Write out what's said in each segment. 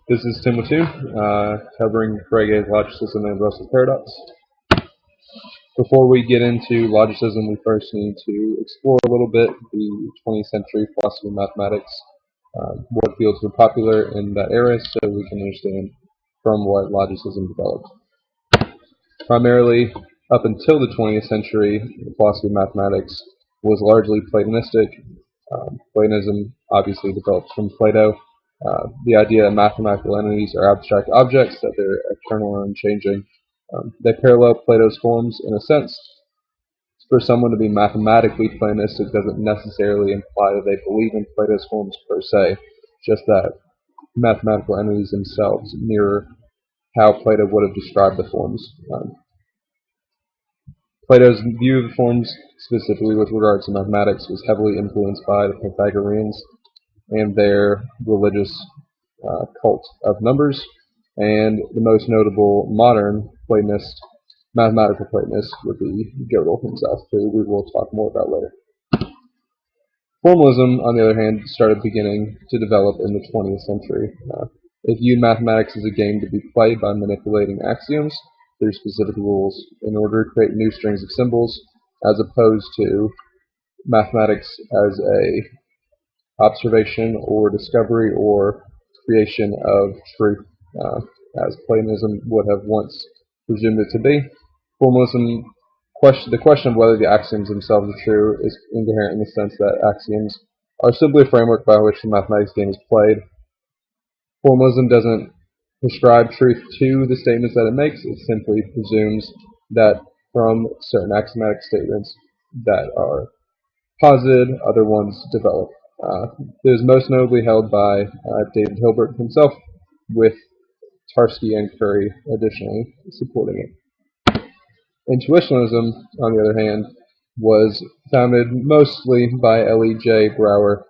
This is Tim with covering Frege's Logicism and Russell's Paradox. Before we get into Logicism, we first need to explore a little bit the 20th century philosophy of mathematics, what fields were popular in that era, so we can understand from what Logicism developed. Primarily, up until the 20th century, the philosophy of mathematics was largely Platonistic. Platonism obviously developed from Plato. The idea that mathematical entities are abstract objects, that they're eternal and unchanging. They parallel Plato's forms in a sense. For someone to be mathematically Platonistic doesn't necessarily imply that they believe in Plato's forms per se, just that mathematical entities themselves mirror how Plato would have described the forms. Plato's view of the forms, specifically with regards to mathematics, was heavily influenced by the Pythagoreans and their religious cult of numbers, and the most notable modern Platonist, mathematical Platonist, would be Gödel himself, who we will talk more about later. Formalism, on the other hand, started beginning to develop in the 20th century. It viewed mathematics as a game to be played by manipulating axioms through specific rules in order to create new strings of symbols, as opposed to mathematics as a observation or discovery or creation of truth, as Platonism would have once presumed it to be. Formalism, the question of whether the axioms themselves are true is incoherent in the sense that axioms are simply a framework by which the mathematics game is played. Formalism doesn't prescribe truth to the statements that it makes, it simply presumes that from certain axiomatic statements that are posited, other ones develop. It is most notably held by David Hilbert himself, with Tarski and Curry additionally supporting it. Intuitionalism, on the other hand, was founded mostly by L.E.J. Brouwer.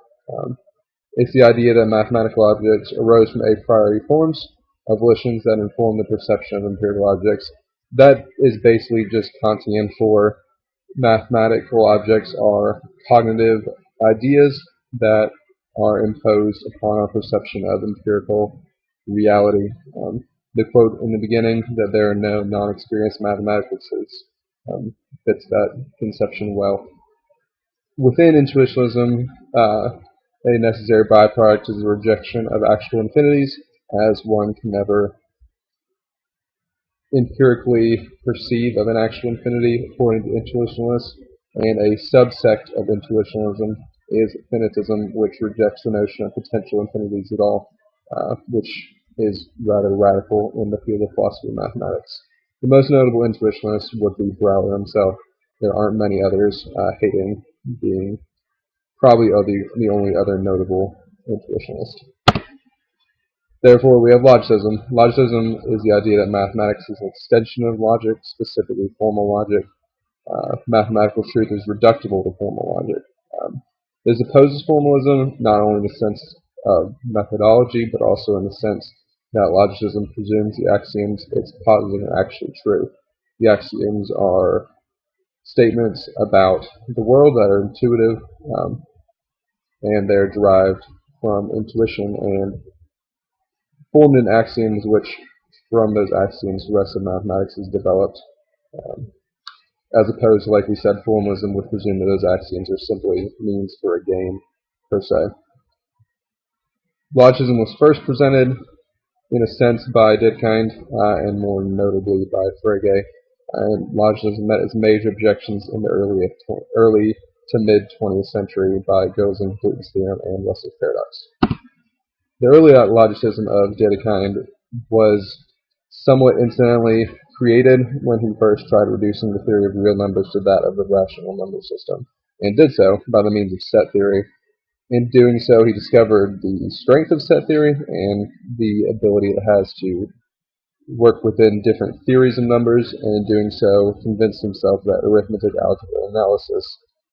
It's the idea that mathematical objects arose from a priori forms of volitions that inform the perception of empirical objects. That is basically just Kantian for mathematical objects are cognitive ideas that are imposed upon our perception of empirical reality. The quote in the beginning that there are no non-experienced mathematicians fits that conception well. Within intuitionism, a necessary byproduct is the rejection of actual infinities, as one can never empirically perceive of an actual infinity according to intuitionalists, and a subsect of intuitionalism is finitism, which rejects the notion of potential infinities at all, which is rather radical in the field of philosophy of mathematics. The most notable intuitionalist would be Brouwer himself. There aren't many others, Hayden being probably the only other notable intuitionist. Therefore, we have logicism. Logicism is the idea that mathematics is an extension of logic, specifically formal logic. Mathematical truth is reducible to formal logic. This opposes formalism, not only in the sense of methodology, but also in the sense that logicism presumes the axioms it's positing are actually true. The axioms are statements about the world that are intuitive, and they're derived from intuition and formed in axioms which, from those axioms, the rest of mathematics is developed. As opposed to, like we said, formalism would presume that those axioms are simply means for a game, per se. Logicism was first presented, in a sense, by Dedekind, and more notably by Frege. And logicism met its major objections in the early to mid-20th century by Gödel's incompleteness theorem and Russell's paradox. The early logicism of Dedekind was somewhat incidentally created when he first tried reducing the theory of real numbers to that of the rational number system, and did so by the means of set theory. In doing so, he discovered the strength of set theory and the ability it has to work within different theories of numbers, and in doing so, convinced himself that arithmetic, algebra, and analysis,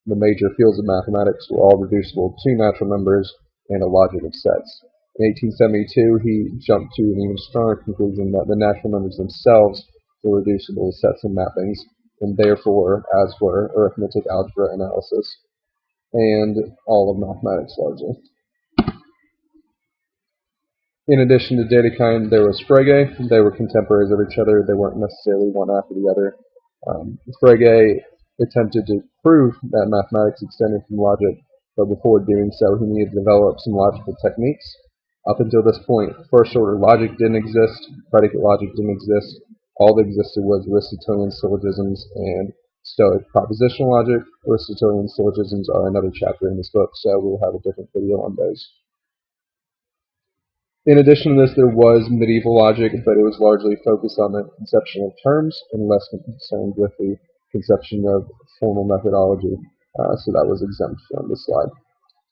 the major fields of mathematics, were all reducible to natural numbers and a logic of sets. In 1872, he jumped to an even stronger conclusion that the natural numbers themselves were reducible to sets and mappings, and therefore, as were arithmetic, algebra, analysis, and all of mathematics largely. In addition to Dedekind, there was Frege. They were contemporaries of each other. They weren't necessarily one after the other. Frege attempted to prove that mathematics extended from logic, but before doing so, he needed to develop some logical techniques. Up until this point, first-order logic didn't exist, predicate logic didn't exist. All that existed was Aristotelian syllogisms and Stoic propositional logic. Aristotelian syllogisms are another chapter in this book, so we'll have a different video on those. In addition to this, there was medieval logic, but it was largely focused on the conception of terms and less concerned with the conception of formal methodology, so that was exempt from this slide.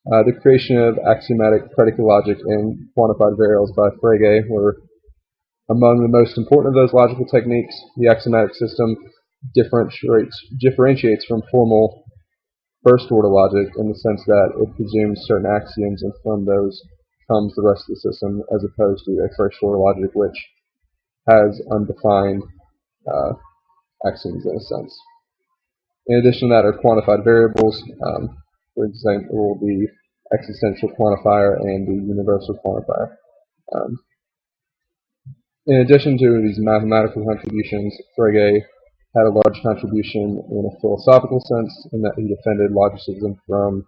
The creation of axiomatic predicate logic and quantified variables by Frege were among the most important of those logical techniques. The axiomatic system differentiates from formal first-order logic in the sense that it presumes certain axioms, and from those comes the rest of the system, as opposed to a first-order logic which has undefined axioms in a sense. In addition to that are quantified variables, for example, the existential quantifier and the universal quantifier. In addition to these mathematical contributions, Frege had a large contribution in a philosophical sense in that he defended logicism from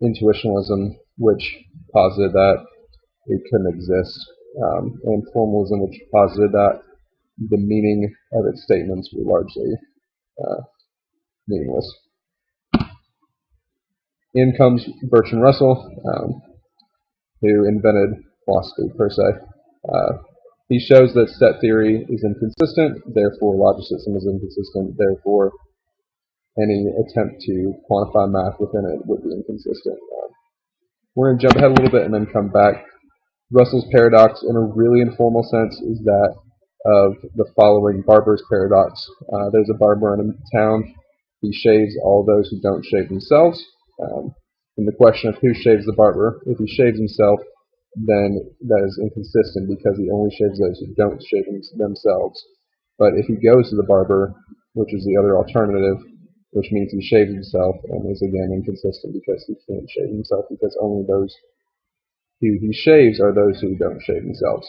intuitionalism, which posited that it couldn't exist, and formalism, which posited that the meaning of its statements were largely meaningless. In comes Bertrand Russell, who invented philosophy per se. He shows that set theory is inconsistent, therefore logicism is inconsistent, therefore any attempt to quantify math within it would be inconsistent. We're going to jump ahead a little bit and then come back. Russell's paradox, in a really informal sense, is that of the following barber's paradox. There's a barber in a town. He shaves all those who don't shave themselves. And the question of who shaves the barber, if he shaves himself, then that is inconsistent because he only shaves those who don't shave themselves. But if he goes to the barber, which is the other alternative, which means he shaves himself, and is again inconsistent because he can't shave himself, because only those who he shaves are those who don't shave themselves.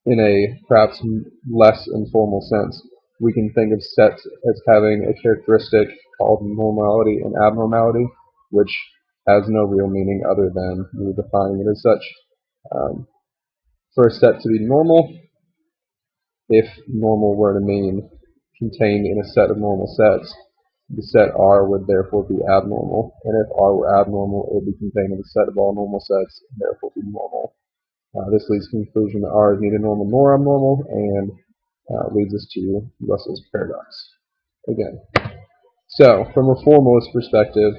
In a perhaps less informal sense, we can think of sets as having a characteristic called normality and abnormality, which has no real meaning other than we're defining it as such. For a set to be normal, if normal were to mean contained in a set of normal sets, the set R would therefore be abnormal, and if R were abnormal, it would be contained in a set of all normal sets, and therefore be normal. This leads to the conclusion that R is neither normal nor abnormal, and leads us to Russell's paradox. Again, so from a formalist perspective,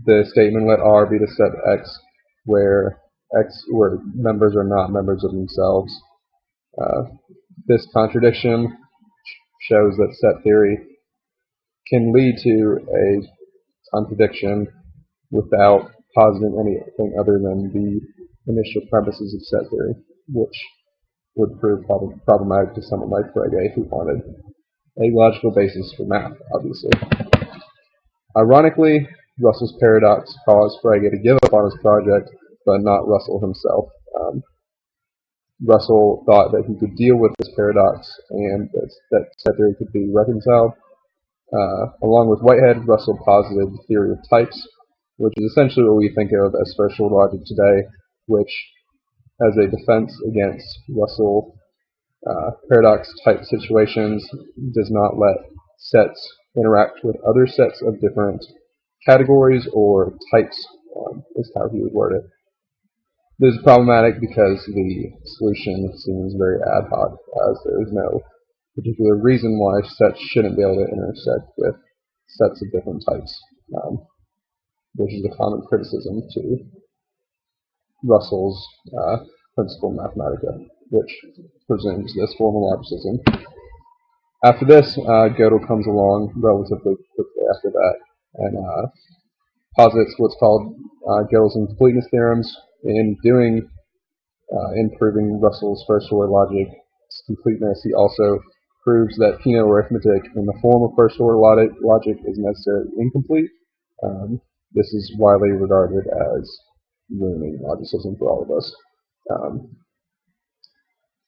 the statement let R be the set X where members are not members of themselves. This contradiction shows that set theory can lead to a contradiction without positing anything other than the initial premises of set theory, which would prove problematic to someone like Frege, who wanted a logical basis for math, obviously. Ironically, Russell's paradox caused Frege to give up on his project, but not Russell himself. Russell thought that he could deal with this paradox and that set theory could be reconciled. Along with Whitehead, Russell posited the theory of types, which is essentially what we think of as first-order logic today, which, as a defense against Russell paradox type situations, does not let sets interact with other sets of different categories or types, is how he would word it. This is problematic because the solution seems very ad hoc, as there is no particular reason why sets shouldn't be able to intersect with sets of different types, which is a common criticism to Russell's Principia Mathematica, which presumes this formal logicism. After this, Gödel comes along relatively quickly after that and posits what's called Gödel's incompleteness theorems. In proving Russell's first-order logic's completeness, he also proves that Peano arithmetic in the form of first-order logic is necessarily incomplete. This is widely regarded as ruining logicism for all of us. Um,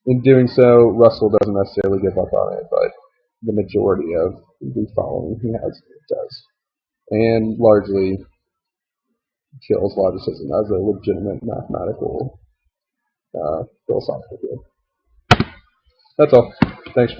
in doing so, Russell doesn't necessarily give up on it, but the majority of the following he has does, and largely kills logicism as a legitimate mathematical philosophical field. That's all. Thanks.